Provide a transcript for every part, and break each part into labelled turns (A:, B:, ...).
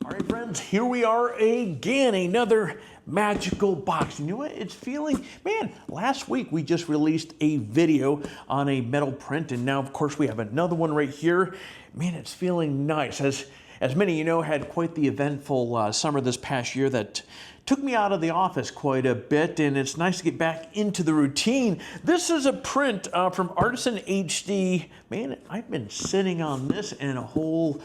A: All right, friends, here we are again, another magical box. You know what it's feeling? Man, last week we just released a video on a metal print, and now, of course, we have another one right here. Man, it's feeling nice. As many of you know, had quite the eventful summer this past year that took me out of the office quite a bit, and it's nice to get back into the routine. This is a print from ArtisanHD. Man, I've been sitting on this and a whole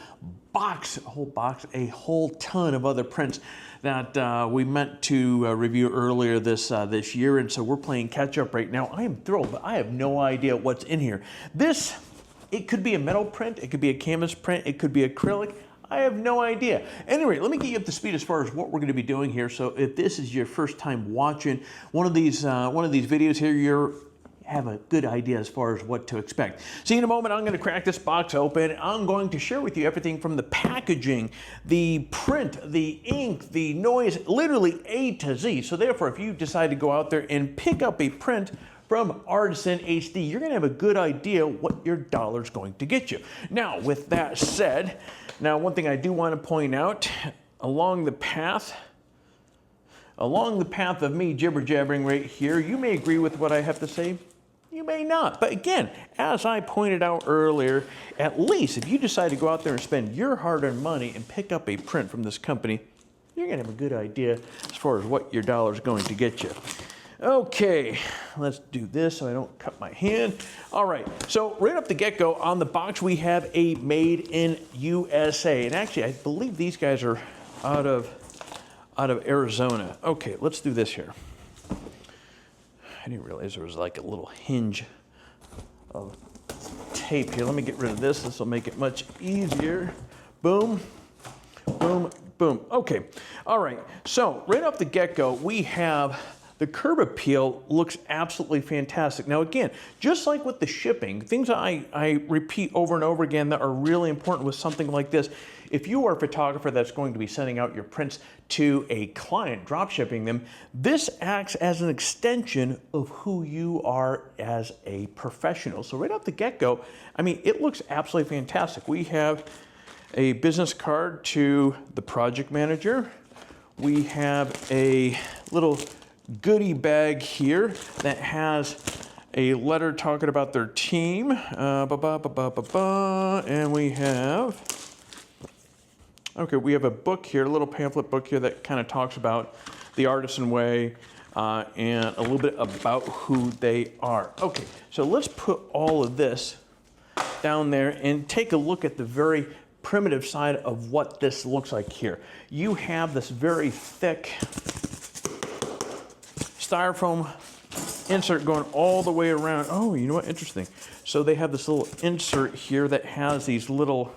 A: ton of other prints that we meant to review earlier this year, and so we're playing catch up right now. I am thrilled, but I have no idea what's in here. It could be a metal print, it could be a canvas print, it could be acrylic. I have no idea. Anyway, let me get you up to speed as far as what we're going to be doing here. So if this is your first time watching one of these videos here, you have a good idea as far as what to expect. See, in a moment, I'm going to crack this box open. I'm going to share with you everything from the packaging, the print, the ink, the noise, literally A to Z. So therefore, if you decide to go out there and pick up a print from ArtisanHD, you're going to have a good idea what your dollar's going to get you. Now, with that said, one thing I do want to point out, along the path of me jibber-jabbering right here, you may agree with what I have to say, you may not. But again, as I pointed out earlier, at least if you decide to go out there and spend your hard-earned money and pick up a print from this company, you're going to have a good idea as far as what your dollar's going to get you. Okay, let's do this so I don't cut my hand. All right, so right off the get-go, on the box we have a Made in USA. And actually, I believe these guys are out of Arizona. Okay, let's do this here. I didn't realize there was like a little hinge of tape here. Let me get rid of this. This will make it much easier. Boom, boom, boom. Okay, all right, so right off the get-go, we have the curb appeal looks absolutely fantastic. Now again, just like with the shipping, things I repeat over and over again that are really important with something like this, if you are a photographer that's going to be sending out your prints to a client, drop shipping them, this acts as an extension of who you are as a professional. So right off the get-go, I mean, it looks absolutely fantastic. We have a business card to the project manager. We have a little goodie bag here that has a letter talking about their team. And we have a book here, a little pamphlet book here that kind of talks about the Artisan way and a little bit about who they are. Okay, so let's put all of this down there and take a look at the very primitive side of what this looks like here. You have this very thick Styrofoam insert going all the way around. Oh, you know what? Interesting. So they have this little insert here that has these little,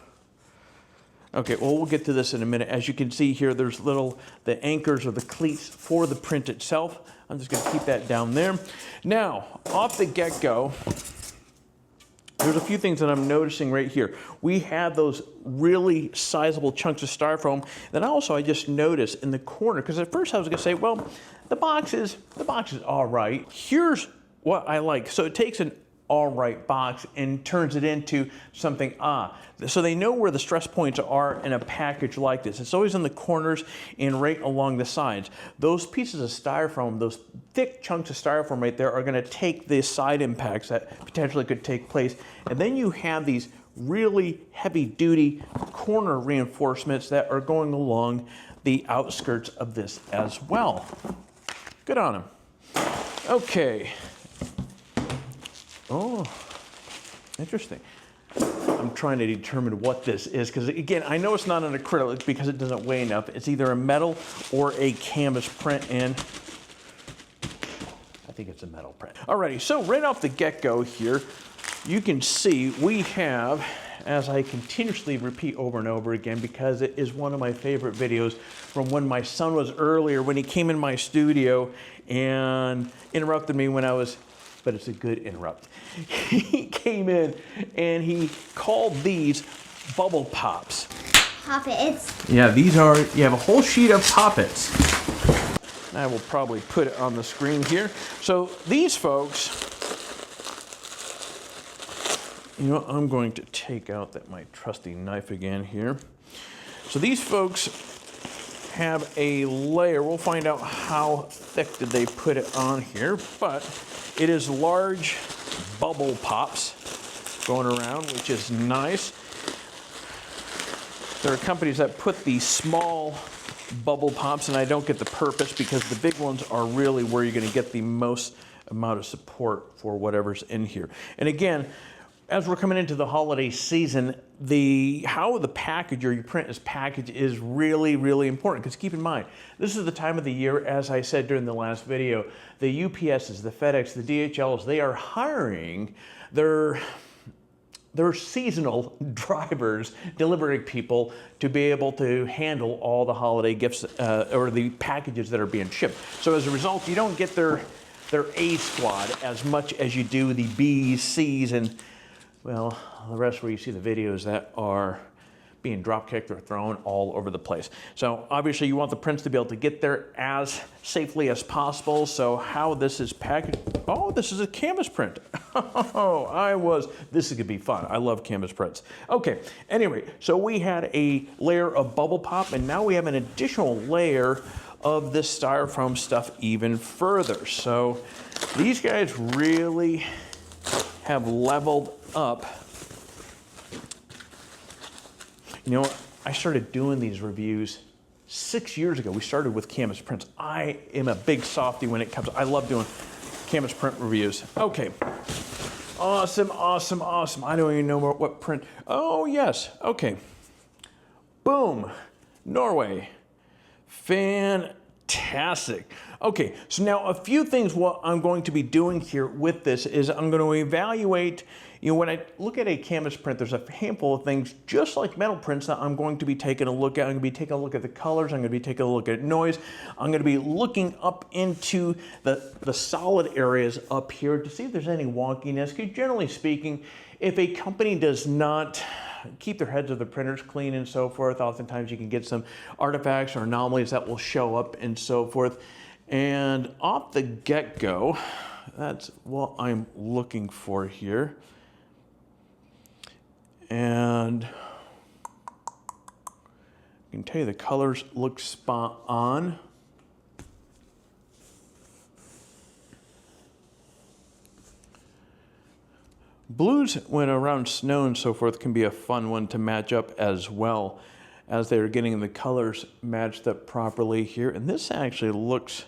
A: okay, well, we'll get to this in a minute. As you can see here, there's the anchors or the cleats for the print itself. I'm just going to keep that down there. Now, off the get-go, there's a few things that I'm noticing right here. We have those really sizable chunks of Styrofoam. Then also I just noticed in the corner, because at first I was going to say, well, the box is all right. Here's what I like. So it takes an all right box and turns it into something so they know where the stress points are in a package like this. It's always in the corners and right along the sides. Those pieces of Styrofoam, those thick chunks of Styrofoam right there are going to take the side impacts that potentially could take place. And then you have these really heavy duty corner reinforcements that are going along the outskirts of this as well. Good on them. Okay. Oh, interesting. I'm trying to determine what this is because, again, I know it's not an acrylic because it doesn't weigh enough. It's either a metal or a canvas print, and I think it's a metal print. Alrighty, so right off the get-go here, you can see we have, as I continuously repeat over and over again because it is one of my favorite videos from when my son was earlier, when he came in my studio and interrupted me when I was, but it's a good interrupt. He came in and he called these bubble pops.
B: Poppets.
A: Yeah, these are, you have a whole sheet of poppets. I will probably put it on the screen here. So these folks, you know, I'm going to take out my trusty knife again here. So these folks have a layer. We'll find out how thick did they put it on here, but it is large bubble pops going around, which is nice. There are companies that put these small bubble pops, and I don't get the purpose because the big ones are really where you're going to get the most amount of support for whatever's in here. And again, as we're coming into the holiday season, how the package or your print is packaged is really, really important, because keep in mind, this is the time of the year, as I said during the last video, the UPSs, the FedEx, the DHLs, they are hiring their seasonal drivers, delivery people, to be able to handle all the holiday gifts or the packages that are being shipped. So as a result, you don't get their A squad as much as you do the B's, C's, and well, the rest where you see the videos that are being drop kicked or thrown all over the place. So obviously you want the prints to be able to get there as safely as possible. So how this is packaged, oh, this is a canvas print. Oh, this is gonna be fun. I love canvas prints. Okay, anyway, so we had a layer of bubble pop, and now we have an additional layer of this styrofoam stuff even further. So these guys really have leveled up. You know, I started doing these reviews 6 years ago. We started with canvas prints. I am a big softie when it comes, I love doing canvas print reviews. Okay, awesome, awesome, awesome. I don't even know what print, oh yes, okay. Boom, Norway, fantastic. Okay, so now a few things what I'm going to be doing here with this is I'm going to evaluate, you know, when I look at a canvas print, there's a handful of things, just like metal prints, that I'm going to be taking a look at. I'm going to be taking a look at the colors, I'm going to be taking a look at noise, I'm going to be looking up into the solid areas up here to see if there's any wonkiness, because generally speaking, if a company does not keep their heads of the printers clean and so forth, oftentimes you can get some artifacts or anomalies that will show up and so forth. And off the get-go, that's what I'm looking for here. And I can tell you the colors look spot on. Blues, when around snow and so forth, can be a fun one to match up as well, as they're getting the colors matched up properly here. And this actually looks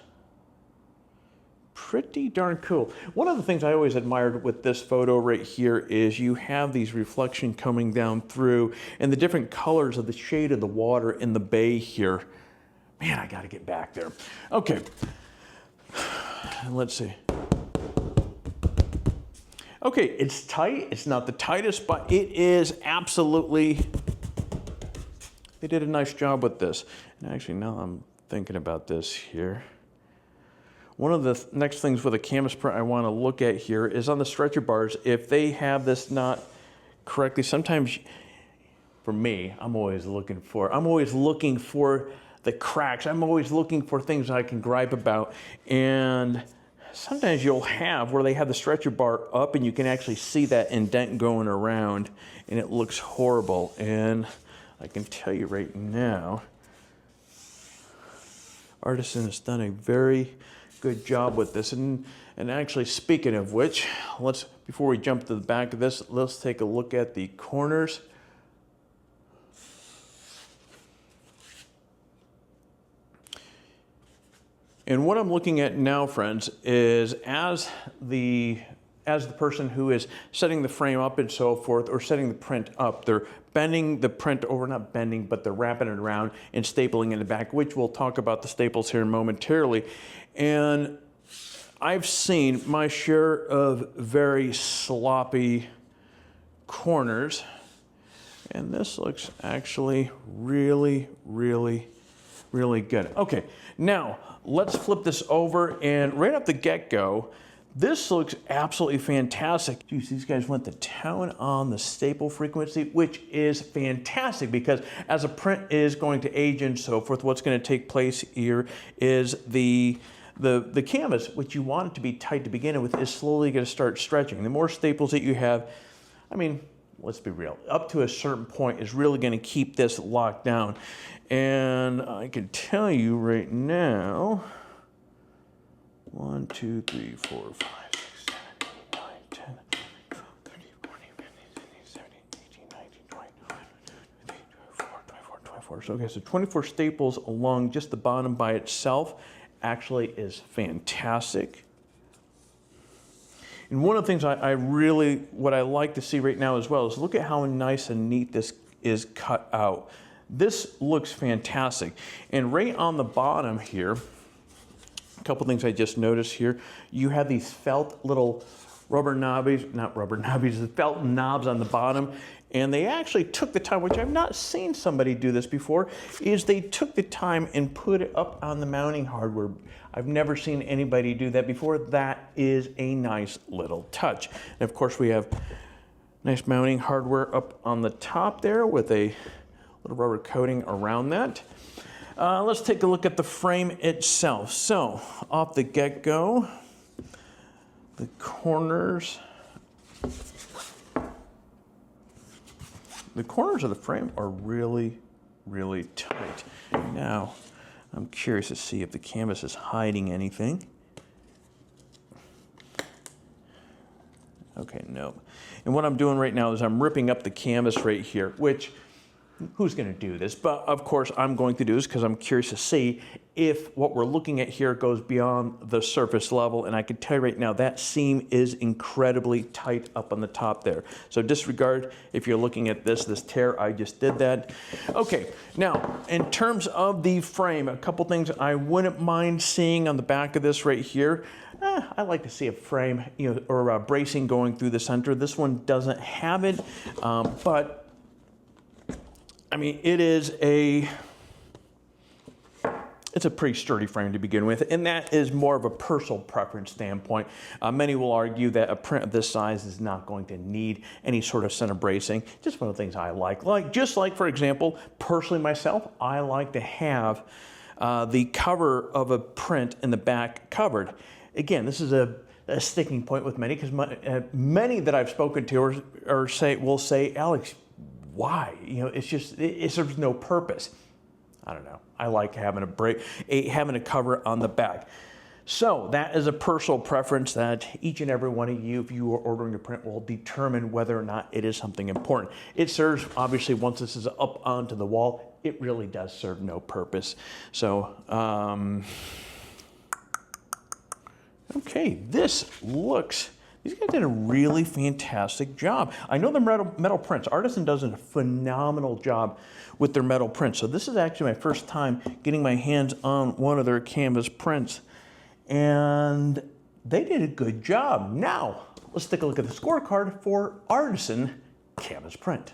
A: pretty darn cool. One of the things I always admired with this photo right here is you have these reflection coming down through and the different colors of the shade of the water in the bay here. Man, I gotta get back there. Okay, let's see. Okay, it's tight. It's not the tightest, but it is absolutely, they did a nice job with this. And actually, now I'm thinking about this here. One of the next things with a canvas print I want to look at here is on the stretcher bars. If they have this not correctly, sometimes, for me, I'm always looking for the cracks. I'm always looking for things I can gripe about. And sometimes you'll have where they have the stretcher bar up and you can actually see that indent going around and it looks horrible. And I can tell you right now, Artisan has done a very good job with this. And actually, speaking of which, before we jump to the back of this, let's take a look at the corners. And what I'm looking at now, friends, is as the person who is setting the frame up and so forth, or setting the print up, they're bending the print over, not bending, but they're wrapping it around and stapling in the back, which we'll talk about the staples here momentarily. And I've seen my share of very sloppy corners, and this looks actually really, really, really good. Okay, now let's flip this over, and right off the get-go, this looks absolutely fantastic. Geez, these guys went to town on the staple frequency, which is fantastic because as a print is going to age and so forth, what's going to take place here is the canvas, which you want it to be tight to begin with, is slowly going to start stretching. The more staples that you have, I mean, let's be real, up to a certain point is really going to keep this locked down. And I can tell you right now, 1, 2, 3, 4, 5, 6, 7, 8, 9, 10, 12, 13, 14, 15, 16, 17, 18, 19, 20, 21, 24, 24. So, okay, so 24 staples along just the bottom by itself actually is fantastic. And one of the things what I like to see right now as well is look at how nice and neat this is cut out. This looks fantastic. And right on the bottom here, a couple things I just noticed here, you have these felt little felt knobs on the bottom. And they actually took the time, which I've not seen somebody do this before, is they took the time and put it up on the mounting hardware. I've never seen anybody do that before. That is a nice little touch. And of course we have nice mounting hardware up on the top there with a little rubber coating around that. Let's take a look at the frame itself. So off the get-go, the corners of the frame are really, really tight. Now, I'm curious to see if the canvas is hiding anything. Okay, no. And what I'm doing right now is I'm ripping up the canvas right here, which, who's going to do this? But of course I'm going to do this because I'm curious to see if what we're looking at here goes beyond the surface level. And I can tell you right now that seam is incredibly tight up on the top there. So disregard if you're looking at this tear, I just did that. Okay, now in terms of the frame, a couple things I wouldn't mind seeing on the back of this right here. I like to see a frame, or a bracing going through the center. This one doesn't have it, but I mean, it's a pretty sturdy frame to begin with, and that is more of a personal preference standpoint. Many will argue that a print of this size is not going to need any sort of center bracing. Just one of the things I like. Just like, for example, personally myself, I like to have the cover of a print in the back covered. Again, this is a sticking point with many, because many that I've spoken to will say, Alex, why? It serves no purpose. I don't know. I like having having a cover on the back. So that is a personal preference that each and every one of you, if you are ordering a print, will determine whether or not it is something important. It serves, obviously, once this is up onto the wall, it really does serve no purpose. So, okay, these guys did a really fantastic job. I know the metal prints. Artisan does a phenomenal job with their metal prints. So this is actually my first time getting my hands on one of their canvas prints. And they did a good job. Now, let's take a look at the scorecard for Artisan canvas print.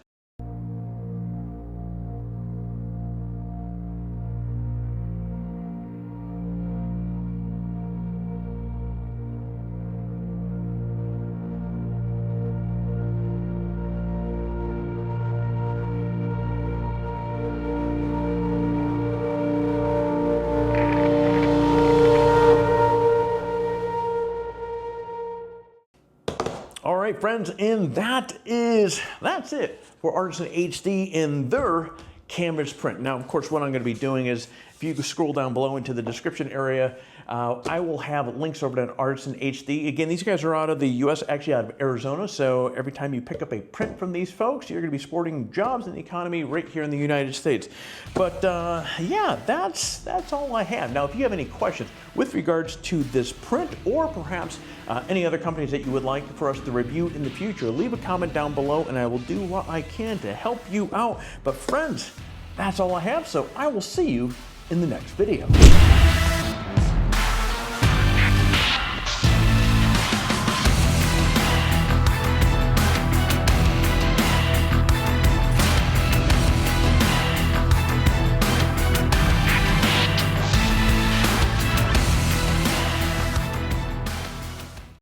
A: All right, friends, and that's it for Artisan HD in their canvas print. Now, of course, what I'm going to be doing is, if you scroll down below into the description area, I will have links over to Artisan HD. Again, these guys are out of the US, actually out of Arizona, so every time you pick up a print from these folks, you're going to be supporting jobs and the economy right here in the United States. But yeah, that's all I have. Now, if you have any questions with regards to this print, or perhaps any other companies that you would like for us to review in the future, leave a comment down below and I will do what I can to help you out. But friends, that's all I have, so I will see you in the next video.